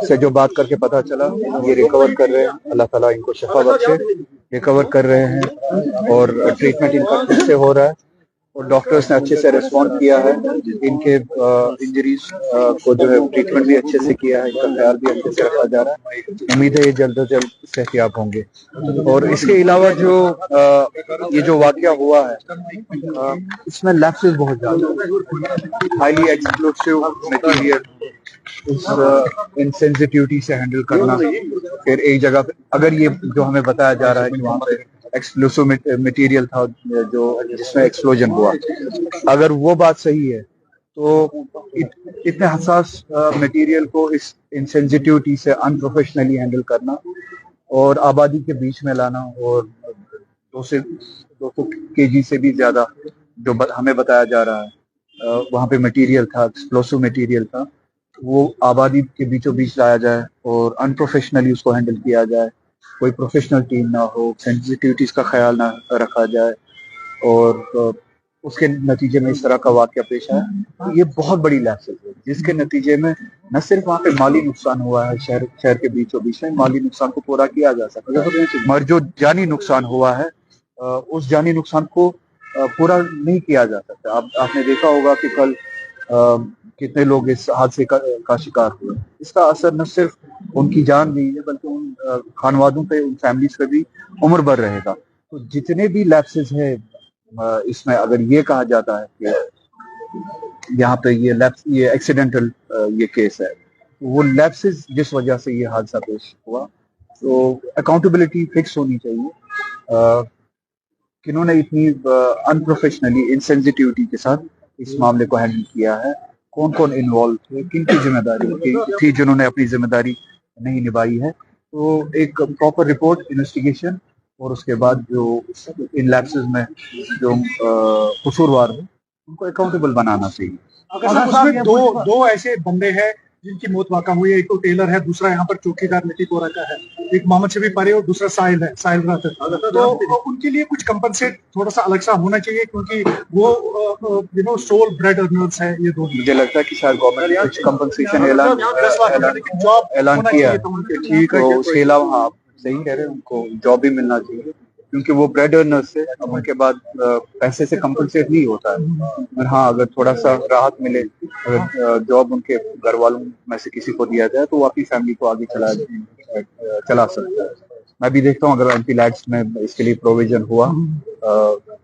سے جو بات کر کے پتا چلا یہ ریکور کر رہے ہیں, اللہ تعالیٰ ان کو شفا بخشے, ریکور کر رہے ہیں اور ٹریٹمنٹ ان کا ٹھیک سے ہو رہا ہے اور ڈاکٹرز نے اچھے سے ریسپونڈ کیا ہے. ان کے انجریز کو جو ہے ٹریٹمنٹ بھی اچھے سے کیا ہے, ان کا خیال بھی اچھے سے رکھا جا رہا ہے. امید ہے یہ جلد از جلد صحتیاب ہوں گے. اور اس کے علاوہ جو یہ جو واقعہ ہوا ہے اس میں لیپسز بہت زیادہ, ہائیلی ایکسپلوسیو مٹیریل, اس انسینسٹیوٹی سے ہینڈل کرنا. پھر ایک جگہ پہ اگر یہ جو ہمیں بتایا جا رہا ہے کہ وہاں پہ ایکسپلوسیو مٹیریل تھا جو جس میں ایکسپلوژن ہوا, اگر وہ بات صحیح ہے تو اتنے حساس مٹیریل کو اس انسینسٹیوٹی سے انپروفیشنلی ہینڈل کرنا اور آبادی کے بیچ میں لانا, اور 200 kg سے بھی زیادہ جو ہمیں بتایا جا رہا ہے وہاں پہ مٹیریل تھا, ایکسپلوسیو مٹیریل تھا, وہ آبادی کے بیچوں بیچ لایا جائے اور انپروفیشنلی اس کو ہینڈل کیا جائے, کوئی پروفیشنل ٹیم نہ ہو, سینسٹیوٹیز کا خیال نہ رکھا جائے, اور اس کے نتیجے میں اس طرح کا واقعہ پیش آیا. یہ بہت بڑی لیپسز ہے جس کے نتیجے میں نہ صرف وہاں پہ مالی نقصان ہوا ہے, شہر کے بیچوں بیچ میں مالی نقصان کو پورا کیا جا سکتا ہے, مگر جو جانی نقصان ہوا ہے اس جانی نقصان کو پورا نہیں کیا جا سکتا. آپ نے دیکھا ہوگا کہ کل کتنے لوگ اس حادثے کا شکار ہوئے. اس کا اثر نہ صرف ان کی جان گئی ہے بلکہ ان خانوادوں پہ, ان فیملیز پہ بھی عمر بھر رہے گا. تو جتنے بھی لیپسز ہیں اس میں, اگر یہ کہا جاتا ہے کہ یہاں پہ یہ ایکسیڈنٹل یہ کیس ہے, وہ لیپسز جس وجہ سے یہ حادثہ پیش ہوا, تو اکاؤنٹیبلٹی فکس ہونی چاہیے. کنہوں نے اتنی انپروفیشنلی انسینسٹیوٹی کے ساتھ اس معاملے کو ہینڈل کیا ہے, کون کون انوالو تھے, کن کی ذمہ داری تھی جنہوں نے اپنی ذمہ داری نہیں نبھائی ہے. تو ایک پراپر رپورٹ, انویسٹیگیشن, اور اس کے بعد جو ان لیپسز میں جو قصوروار ہیں ان کو اکاؤنٹیبل بنانا چاہیے. اس میں دو ایسے بندے ہیں جن کی موت واقع ہوئی ہے, ایک تو ٹیلر ہے, دوسرا یہاں پر چوکیدار نٹی پورا کا ہے, ایک محمد شفیع پارے اور دوسرا ساحل ہے, ساحل رات ہے. تو ان کے لیے کچھ کمپنسیٹ تھوڑا سا الگ سا ہونا چاہیے کیونکہ وہ سول بریڈ ارنرز ہیں یہ دو. مجھے لگتا ہے کہ شاید گورنمنٹ نے کچھ کمپنسیشن اعلان کیا ہے. ٹھیک ہے, اس کے علاوہ آپ صحیح کہہ رہے ہیں, ان کو جاب بھی ملنا چاہیے کیونکہ وہ بریڈ ارنر سے اب ان کے بعد پیسے سے کمپنسیٹ نہیں ہوتا ہے. ہاں, اگر تھوڑا سا راحت ملے, اگر جاب ان کے گھر والوں میں سے کسی کو دیا جائے تو وہ اپنی فیملی کو آگے چلا سکتا ہے. میں بھی دیکھتا ہوں اگر ایم پی لیٹس میں اس کے لیے پروویژن ہوا,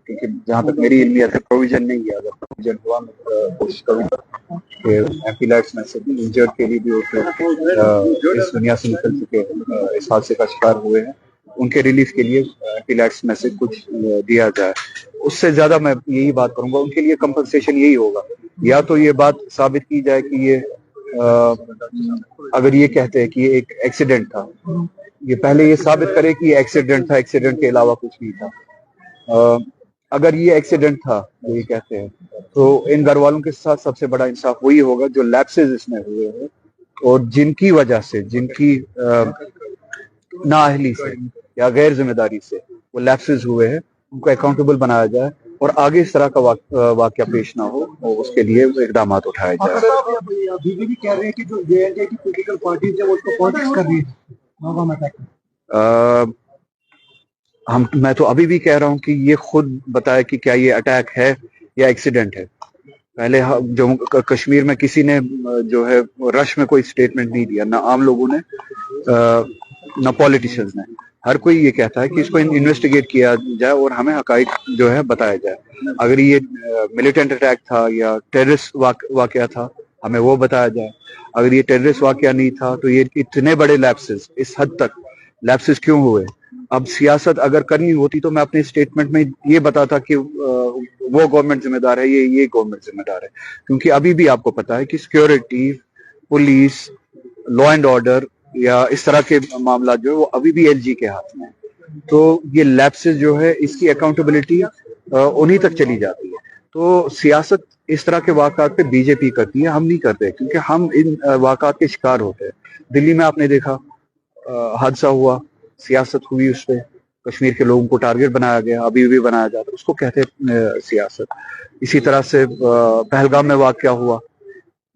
کیونکہ جہاں تک میری علمیت ہے پروویژن نہیں ہے, اگر پروویژن ہوا میں کوشش کروں گا کہ ایم پی لیٹس میں سے بھی انجرڈ کے لیے بھی اس دنیا سے نکل چکے اس حادثے کا شکار ہوئے ہیں, ان کے ریلیف کے لیے ایم پی لیٹس میں سے کچھ دیا جائے. اس سے زیادہ میں یہی بات کروں گا, ان کے لیے کمپنسیشن یہی ہوگا, یا تو یہ بات ثابت کی جائے کہ یہ اگر یہ کہتے ہیں کہ یہ ایک ایکسیڈنٹ تھا, یہ پہلے یہ ثابت کرے کہ یہ ایکسیڈنٹ تھا, ایکسیڈنٹ کے علاوہ کچھ نہیں تھا. اگر یہ ایکسیڈنٹ تھا یہ کہتے ہیں تو ان گھر والوں کے ساتھ سب سے بڑا انصاف وہی ہوگا جو لیپسز اس میں ہوئے ہیں اور جن کی وجہ سے, جن کی نااہلی سے یا غیر ذمہ داری سے وہ لیپسز ہوئے ہیں, ان کو اکاؤنٹیبل بنایا جائے اور آگے اس طرح کا واقعہ پیش نہ ہو, اور اس کے لیے اقدامات اٹھائے جائیں. بی جے پی کہہ رہے ہیں کہ جو جے اینڈ کے کی پولیٹیکل پارٹیز ہیں وہ اس کو پالیٹکس کر رہی ہے. میں تو ابھی بھی کہہ رہا ہوں کہ یہ خود بتائے کہ کیا یہ اٹیک ہے یا ایکسیڈنٹ ہے. پہلے جموں کشمیر میں کسی نے جو ہے رش میں کوئی اسٹیٹمنٹ نہیں دیا, نہ عام لوگوں نے نہ پولیٹیشینز نے. ہر کوئی یہ کہتا ہے کہ اس کو انویسٹیگیٹ کیا جائے اور ہمیں حقائق جو ہے بتایا جائے. اگر یہ ملیٹنٹ اٹیک تھا یا ٹیررسٹ واقعہ تھا ہمیں وہ بتایا جائے. اگر یہ ٹیررسٹ واقعہ نہیں تھا تو یہ اتنے بڑے لیپسز, اس حد تک لیپسز کیوں ہوئے. اب سیاست اگر کرنی ہوتی تو میں اپنے اسٹیٹمنٹ میں یہ بتاتا کہ وہ گورنمنٹ ذمہ دار ہے, یہ گورنمنٹ ذمہ دار ہے, کیونکہ ابھی بھی آپ کو پتا ہے کہ security, police, law and order یا اس طرح کے معاملات جو ہے وہ ابھی بھی ایل جی کے ہاتھ میں ہیں. تو یہ لیپسز جو ہے اس کی اکاؤنٹیبلٹی انہی تک چلی جاتی ہے. تو سیاست اس طرح کے واقعات پہ بی جے پی کرتی ہے, ہم نہیں کرتے کیونکہ ہم ان واقعات کے شکار ہوتے ہیں. دلی میں آپ نے دیکھا حادثہ ہوا, سیاست ہوئی, اس پہ کشمیر کے لوگوں کو ٹارگٹ بنایا گیا, ابھی بھی بنایا جاتا ہے, اس کو کہتے ہیں سیاست. اسی طرح سے پہلگام میں واقعہ ہوا,